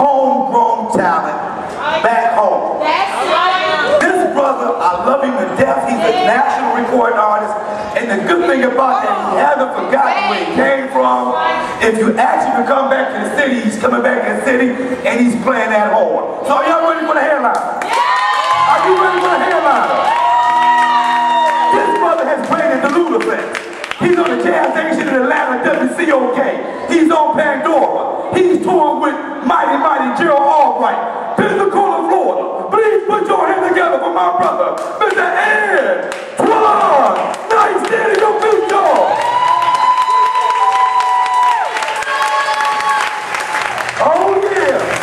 homegrown talent back home. This brother, I love him to death. He's a national recording artist. And the good thing about that, he hasn't forgotten where he came from. If you ask him to come back to the city, he's coming back to the city and he's playing that horn. So are y'all ready for the headliner? Are you ready for the headliner? This brother has played at the Lula Fest. He's on the jazz station in Atlanta, WCOK. He's on Pandora. He's touring with Mighty Gerald Albright. Pensacola, Florida. Please put your hands together for my brother, Mr. Antoine Knight. Stand in your feet, y'all. Oh, yeah.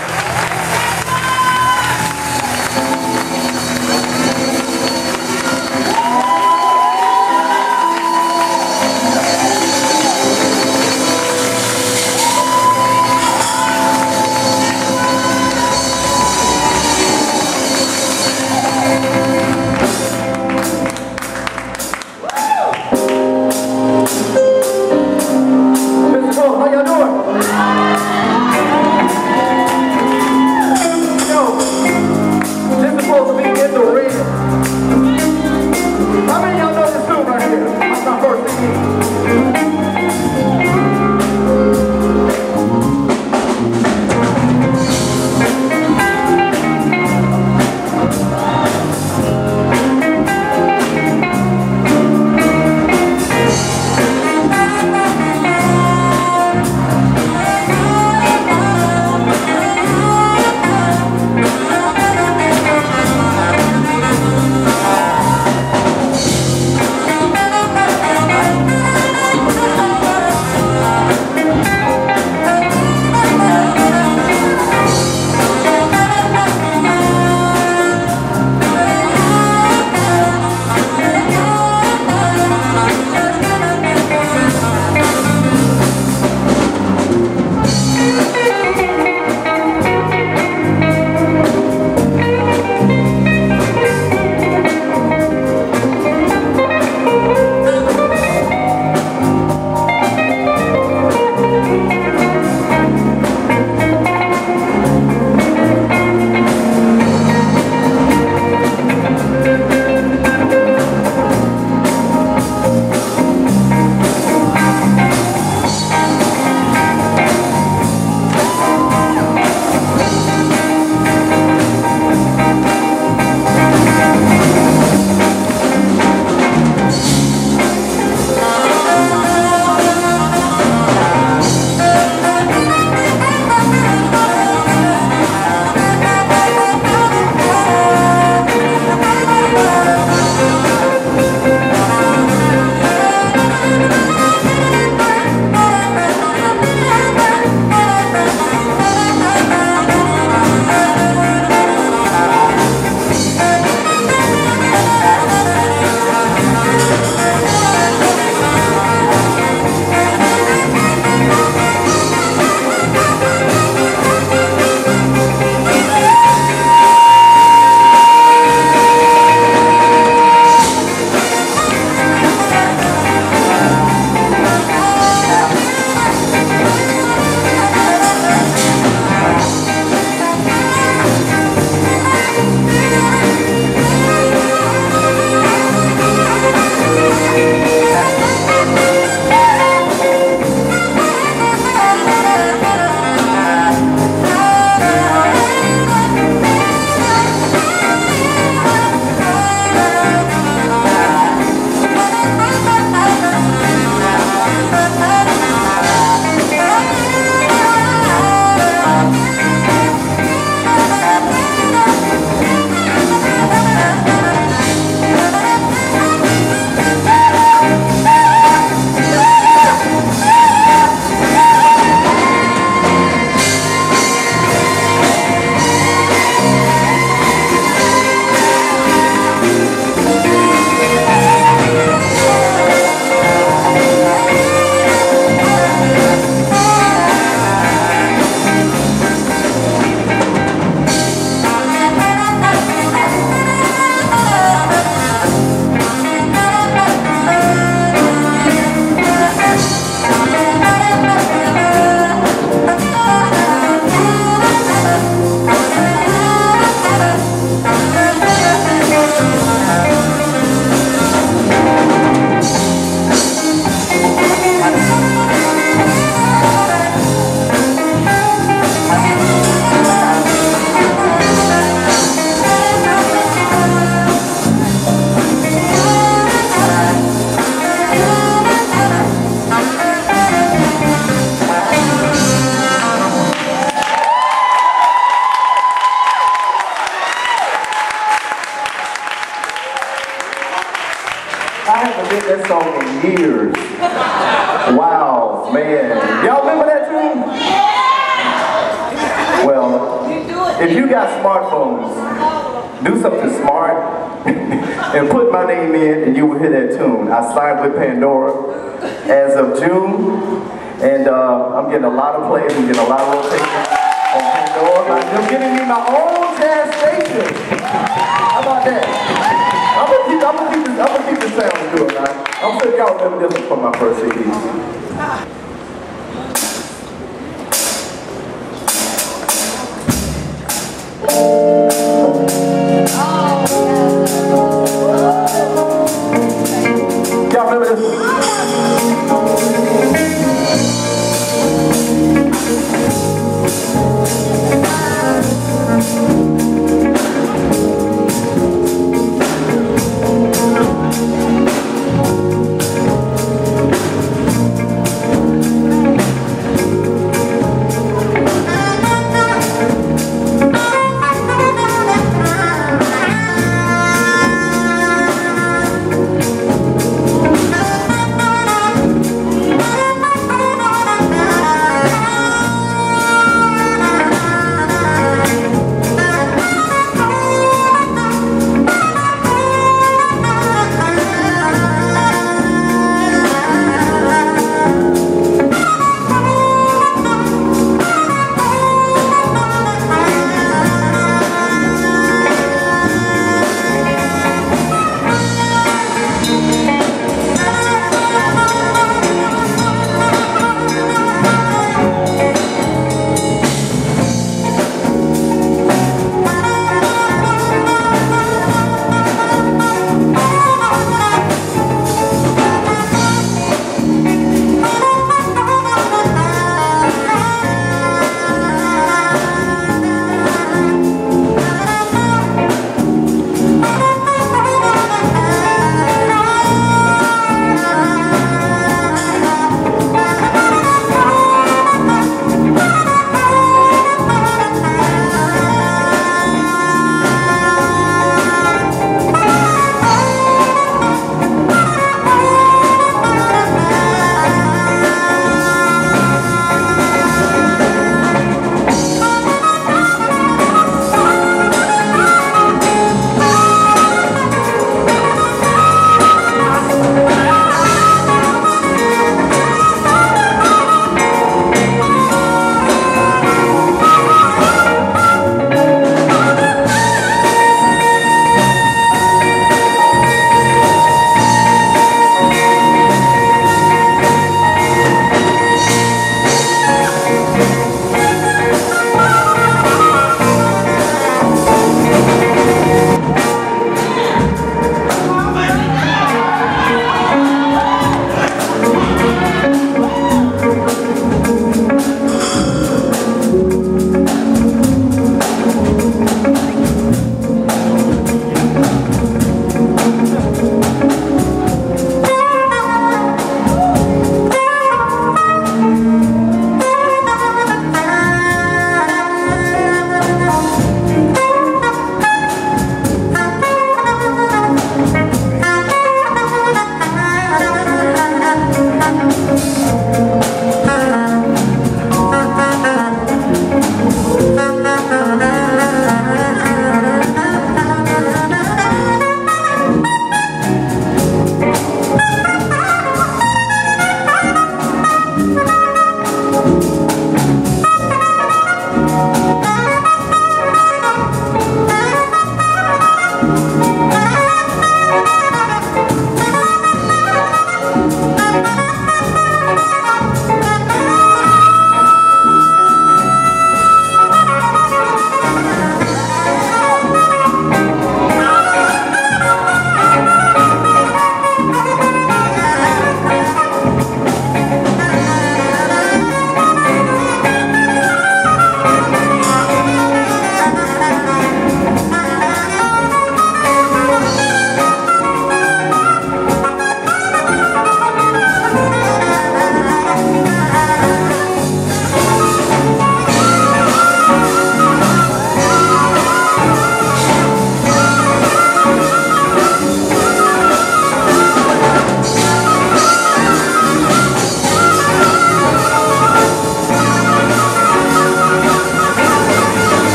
Wow, man. Y'all remember that tune? Well, if you got smartphones, do something smart and put my name in and you will hear that tune. I signed with Pandora as of June, and I'm getting a lot of plays, I'm getting a lot of rotations on Pandora. They're giving me my own jazz station. How about that? I'm gonna keep the sound good, man. I'm sure y'all remember this one from my first CD. Y'all remember this?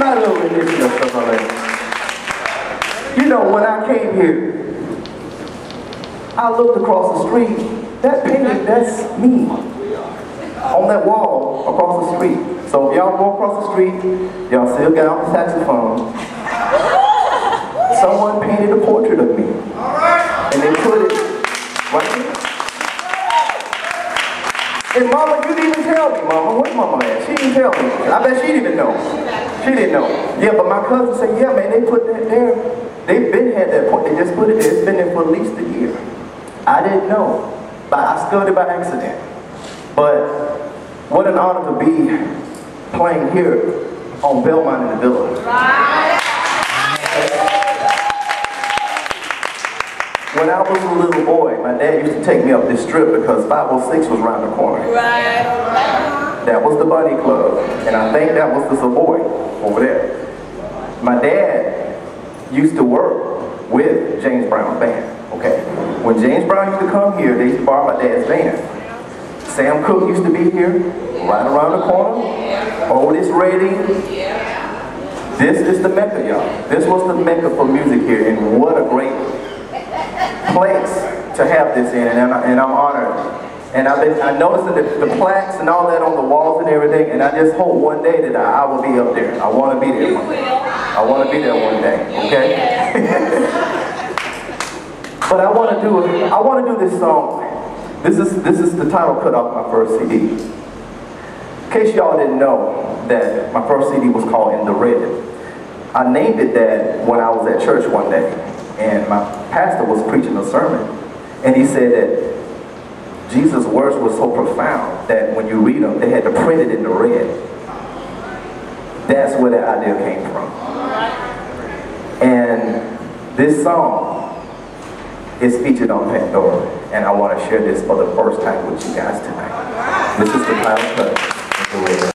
my little initiative stuff already. You know, when I came here, I looked across the street. That painting, that's me. On that wall across the street. So if y'all go across the street, y'all still got out the saxophone. Someone painted a portrait of me. And they put it right here. And Mama, you didn't even tell me, Mama. Where's Mama at? She didn't tell me. I bet she didn't even know. She didn't know. Yeah, but my cousin said, yeah, man, they put that there. They've been had that point. They just put it there. It's been there for at least a year. I didn't know. But I spilled it by accident. But what an honor to be playing here on Belmont in the Villa. When I was a little boy, my dad used to take me up this strip because 506 was around the corner. That was the Bunny Club, and I think that was the Savoy over there. My dad used to work with James Brown's band, okay? When James Brown used to come here, they used to borrow my dad's van. Sam Cooke used to be here, right around the corner. Otis Redding. This is the Mecca, y'all. This was the Mecca for music here, and what a great place to have this in, and I'm honored. And I noticed the plaques and all that on the walls and everything, and I just hope one day that I will be up there. I want to be there one day. I want to be there one day, okay? But I want to do this song. This is the title cut off my first CD. In case y'all didn't know that my first CD was called In the Red. I named it that when I was at church one day, and my pastor was preaching a sermon, and he said that Jesus' words were so profound that when you read them, they had to print it in the red. That's where that idea came from. And this song is featured on Pandora, and I want to share this for the first time with you guys tonight. This is the title cut.